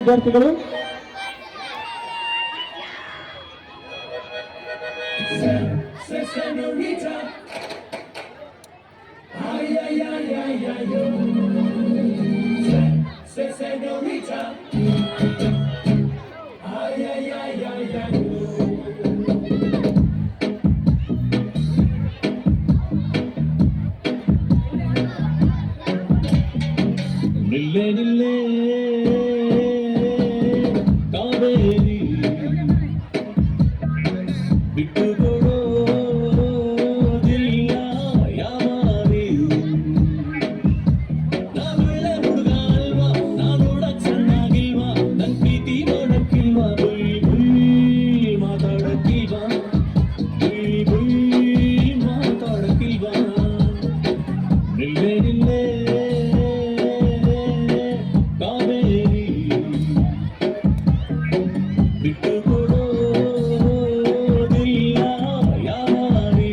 ವಿದ್ಯಾರ್ಥಿಗಳು ನಿಲ್ಲೆ ನಿಲ್ಲೆ ಕಾವೇರಿ ಬಿಟ್ಟು ಕೊಡೋದಿಲ್ಲ ಯಾವಾರಿ ನಾವೆಲ್ಲ ಹುಡುಗ ಅಲ್ವಾ ನಾನು ನೋಡಕ್ ಸಣ್ಣಾಗಿಲ್ವಾ ನನ್ ಪ್ರೀತಿ ನೋಡಕ್ಕಿಲ್ವಾ ಬುಯ್ ಬುಯ್ ಮಾತಾಡಕ್ಕಿಲ್ವಾ ಬುಯ್ ಬುಯ್ ಮಾತಾಡಕ್ಕಿಲ್ವಾ ನಿಲ್ಲೆ ನಿಲ್ಲೆ ಬಿಟ್ಟು ಕೊಡೋದಿಲ್ಲ ಯಾವಾರಿ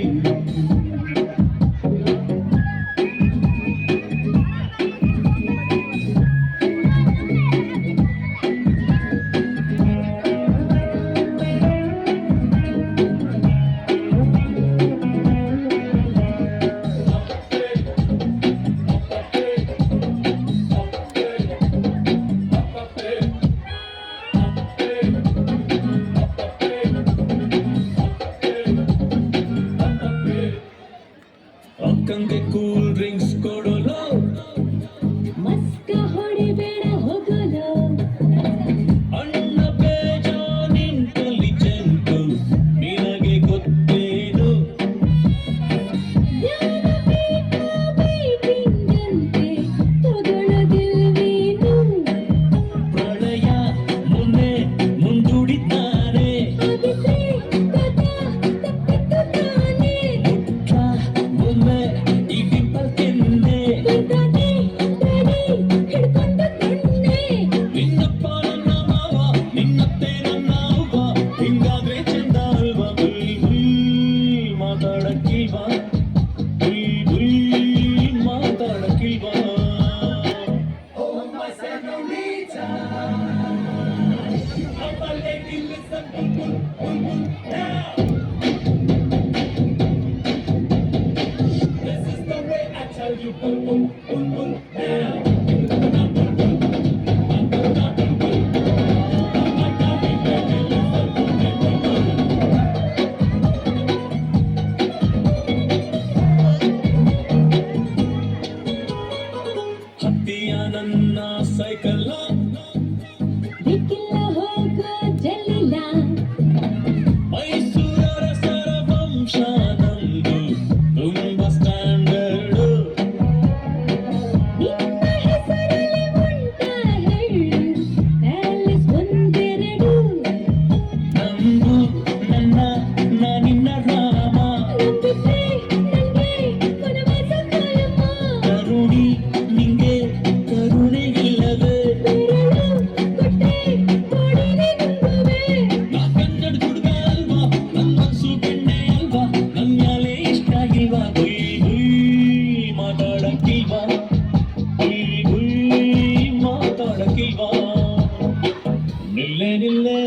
ಅಕ್ಕಂಗೆ ಕೂಲ್ ಡ್ರಿಂಕ್ಸ್ ಕೊಡೋಲು ಮಸ್ಕ ಹೊಡಿಬೇಡ ಹೋಗಲು ಅಣ್ಣ ಬೇಜಾನ್ ಇಂಟೆಲಿಜೆಂಟು ನಿನಗೆ ಗೊತ್ತೇನು ಜ್ಞಾನ ಬೇಕು ಬೇಕಿಂಗಂತೆ ತಗೊಳ್ಳೋದಿಲ್ವೇನು ಪ್ರಳಯ ಮುನ್ನೆ ಮುಂದೂಡಿದ್ದಾರೆ ಹಾಗಿದ್ರೆ ಕಥಾ ತಪ್ಪಿತು ತಾನೇ ಮುಟ್ಟ ಒಮ್ಮೆ ಈ ಡಿಂಪಲ್ ಕೆನ್ನೆ ಬರ್ತಾನೆ ರೆಡಿ ಹಿಡ್ಕೊಂಡು ಕಣ್ಣೆ ನಿನ್ನಪ್ಪ ನನ್ನ ಮಾವ ನಿನ್ನತ್ತೆ ನನ್ನ ಅವ್ವ ಹಿಂಗಾದ್ರೆ ಚಂದ ಅಲ್ವಾ ಬುಯ್ ಬುಯ್ ಮಾತಾಡಕ್ಕಿಲ್ವಾ ಬುಯ್ ಬುಯ್ ಮಾತಾಡಕ್ಕಿಲ್ವಾ ಹತ್ತಿಯ ನನ್ನ ಸೈಕಲ್ ಬಿಕ್ಕಿಲ್ಲ ಹೋಗೋ ಜಲ್ಲಿಲ್ಲ ಮೈಸೂರರ ಸರವಂಶ ನಮ್ದು ತುಂಬಾ ಸ್ಟ್ಯಾಂಡರ್ಡು ನಿನ್ನ ಹೆಸರಲ್ಲಿ ಉಂಟ ಹೇಳು ಪ್ಯಾಲೇಸ್ ಒಂದೆರಡು ನಮ್ದು ನನ್ನ ನಿನ್ನ ರಾಮ ನಂಬಿದ್ರೆ ನಂಗೆ ವನವಾಸ ಕಾಯಮ್ಮ ಕರುಣಿ ನಿಂಗೆ ಕರುಣೆ ಇಲ್ಲವೇ ಬೆರಳು ಕೊಟ್ಟೆ ಕೋಡಿನೆ ನುಂಗುವೆ ನಾ ಕನ್ನಡ ಹುಡುಗ ಅಲ್ವಾ ನನ್ನ ಮನ್ಸು ಬೆಣ್ಣೆ ಅಲ್ವಾ ನನ್ ಮ್ಯಾಲೆ ಇಷ್ಟ ಆಗಿಲ್ವಾ ಬುಯ್ ಬುಯ್ ಮಾತಾಡಕ್ಕಿಲ್ವಾ ಬುಯ್ ಬುಯ್ ಮಾತಾಡಕ್ಕಿಲ್ವಾ ನಿಲ್ಲೆ ನಿಲ್ಲೆ